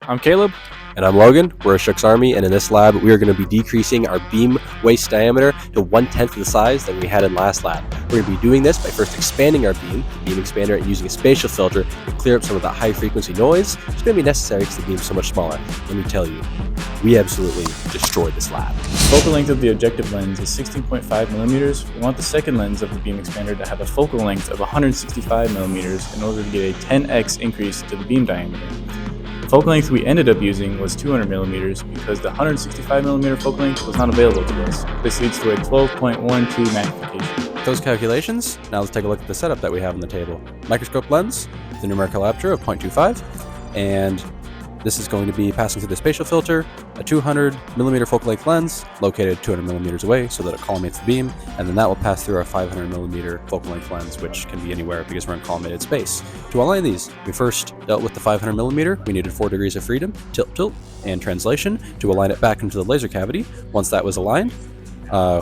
I'm Caleb. And I'm Logan. We're a Shook's Army, and in this lab, we are going to be decreasing our beam waist diameter to 1/10 of the size that we had in last lab. We're going to be doing this by first expanding our beam expander, and using a spatial filter to clear up some of the high frequency noise. It's going to be necessary because the beam's so much smaller. Let me tell you, we absolutely destroyed this lab. Focal length of the objective lens is 16.5 millimeters. We want the second lens of the beam expander to have a focal length of 165 millimeters in order to get a 10x increase to the beam diameter. The focal length we ended up using was 200 millimeters because the 165 millimeter focal length was not available to us. This leads to a 12.12 magnification. With those calculations, now let's take a look at the setup that we have on the table. Microscope lens, the numerical aperture of 0.25, and this is going to be passing through the spatial filter, a 200 millimeter focal length lens located 200 millimeters away so that it collimates the beam, and then that will pass through our 500 millimeter focal length lens, which can be anywhere because we're in collimated space. To align these, we first dealt with the 500 millimeter. We needed 4 degrees of freedom, tilt, and translation to align it back into the laser cavity. Once that was aligned,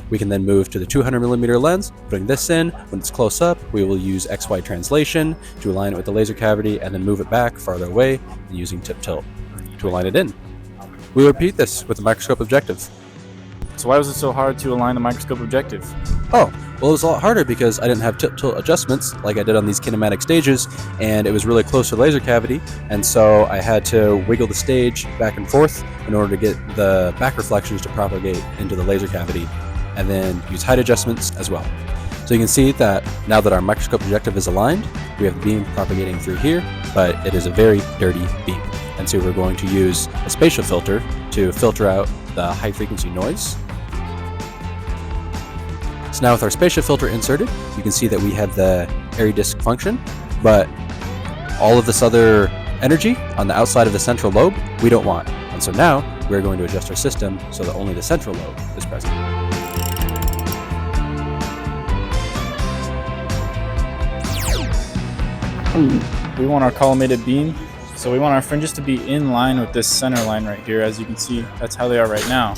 we can then move to the 200 millimeter lens, putting this in. When it's close up, we will use XY translation to align it with the laser cavity and then move it back farther away and using tilt to align it in. We will repeat this with the microscope objective. So why was it so hard to align the microscope objective? Oh, well, it was a lot harder because I didn't have tilt adjustments like I did on these kinematic stages, and it was really close to the laser cavity, and so I had to wiggle the stage back and forth in order to get the back reflections to propagate into the laser cavity, and then use height adjustments as well. So you can see that now that our microscope objective is aligned, we have the beam propagating through here, but it is a very dirty beam. And so we're going to use a spatial filter to filter out the high frequency noise. So now with our spatial filter inserted, you can see that we have the airy disk function, but all of this other energy on the outside of the central lobe, we don't want. And so now we're going to adjust our system so that only the central lobe is present. We want our collimated beam, so we want our fringes to be in line with this center line right here. As you can see, that's how they are right now.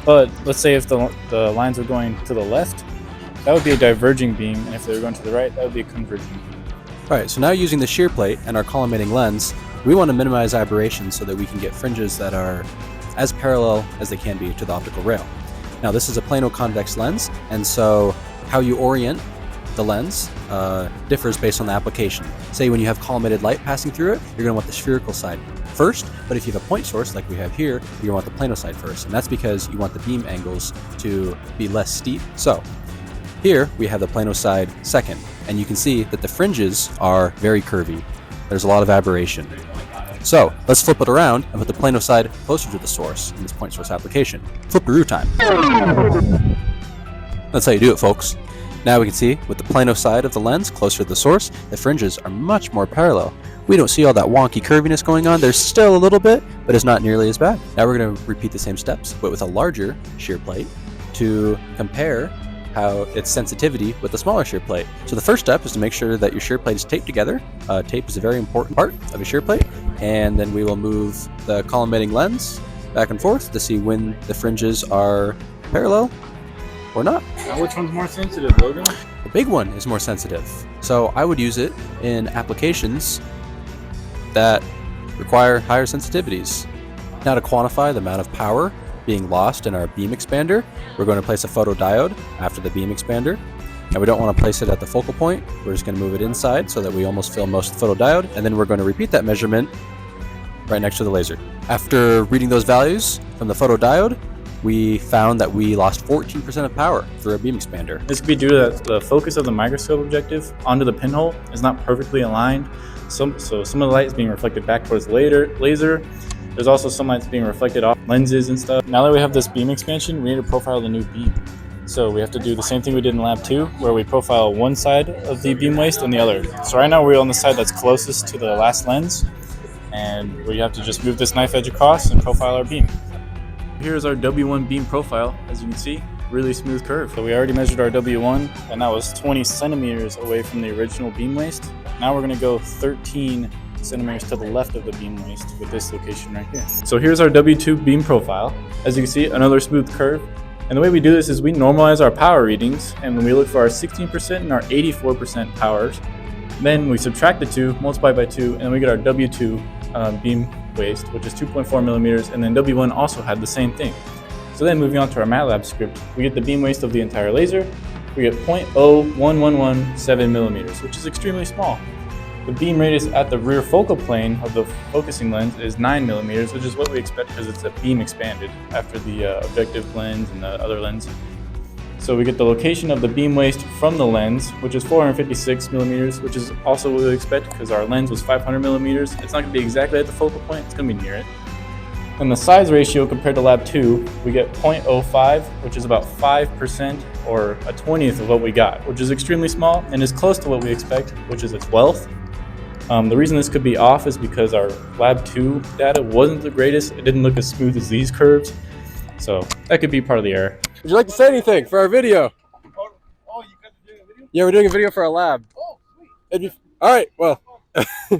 But let's say if the lines were going to the left, that would be a diverging beam, and if they were going to the right, that would be a converging beam. Alright, so now using the shear plate and our collimating lens, we want to minimize aberrations so that we can get fringes that are as parallel as they can be to the optical rail. Now this is a plano-convex lens, and so how you orient the lens differs based on the application. Say when you have collimated light passing through it, you're going to want the spherical side first, but if you have a point source like we have here, you're going to want the plano side first, and that's because you want the beam angles to be less steep. So here we have the plano side second, and you can see that the fringes are very curvy. There's a lot of aberration. So let's flip it around and put the plano side closer to the source in this point source application. Flipperoo time. That's how you do it, folks. Now we can see with the plano side of the lens closer to the source, the fringes are much more parallel. We don't see all that wonky curviness going on. There's still a little bit, but it's not nearly as bad. Now we're going to repeat the same steps, but with a larger shear plate to compare how its sensitivity with the smaller shear plate. So the first step is to make sure that your shear plate is taped together. Tape is a very important part of a shear plate, and then we will move the collimating lens back and forth to see when the fringes are parallel or not. Now which one's more sensitive, Logan? The big one is more sensitive, so I would use it in applications that require higher sensitivities. Now to quantify the amount of power being lost in our beam expander, we're going to place a photodiode after the beam expander. Now we don't want to place it at the focal point, we're just going to move it inside so that we almost fill most of the photodiode, and then we're going to repeat that measurement right next to the laser. After reading those values from the photodiode, we found that we lost 14% of power through our beam expander. This could be due to the focus of the microscope objective onto the pinhole is not perfectly aligned. So some of the light is being reflected back towards the laser. There's also some light that's being reflected off lenses and stuff. Now that we have this beam expansion, we need to profile the new beam. So we have to do the same thing we did in lab 2, where we profile one side of the beam waist and the other. So right now we're on the side that's closest to the last lens, and we have to just move this knife edge across and profile our beam. Here's our W1 beam profile. As you can see, really smooth curve. So we already measured our W1, and that was 20 centimeters away from the original beam waist. Now we're going to go 13 centimeters to the left of the beam waist with this location right here. So here's our W2 beam profile. As you can see, another smooth curve. And the way we do this is we normalize our power readings, and when we look for our 16% and our 84% powers, then we subtract the two, multiply by 2, and then we get our W2 beam waist, which is 2.4 millimeters, and then W1 also had the same thing. So then moving on to our MATLAB script, we get the beam waist of the entire laser. We get 0.01117 millimeters, which is extremely small. The beam radius at the rear focal plane of the focusing lens is 9 millimeters, which is what we expect because it's a beam expanded after the objective lens and the other lens. So we get the location of the beam waist from the lens, which is 456 millimeters, which is also what we expect because our lens was 500 millimeters. It's not going to be exactly at the focal point, it's going to be near it. And the size ratio compared to Lab 2, we get 0.05, which is about 5% or a 20th of what we got, which is extremely small and is close to what we expect, which is a 12th. The reason this could be off is because our Lab 2 data wasn't the greatest. It didn't look as smooth as these curves. So that could be part of the error. Would you like to say anything for our video? Oh, you guys are doing a video? Yeah, we're doing a video for our lab. Oh, sweet. All right, well.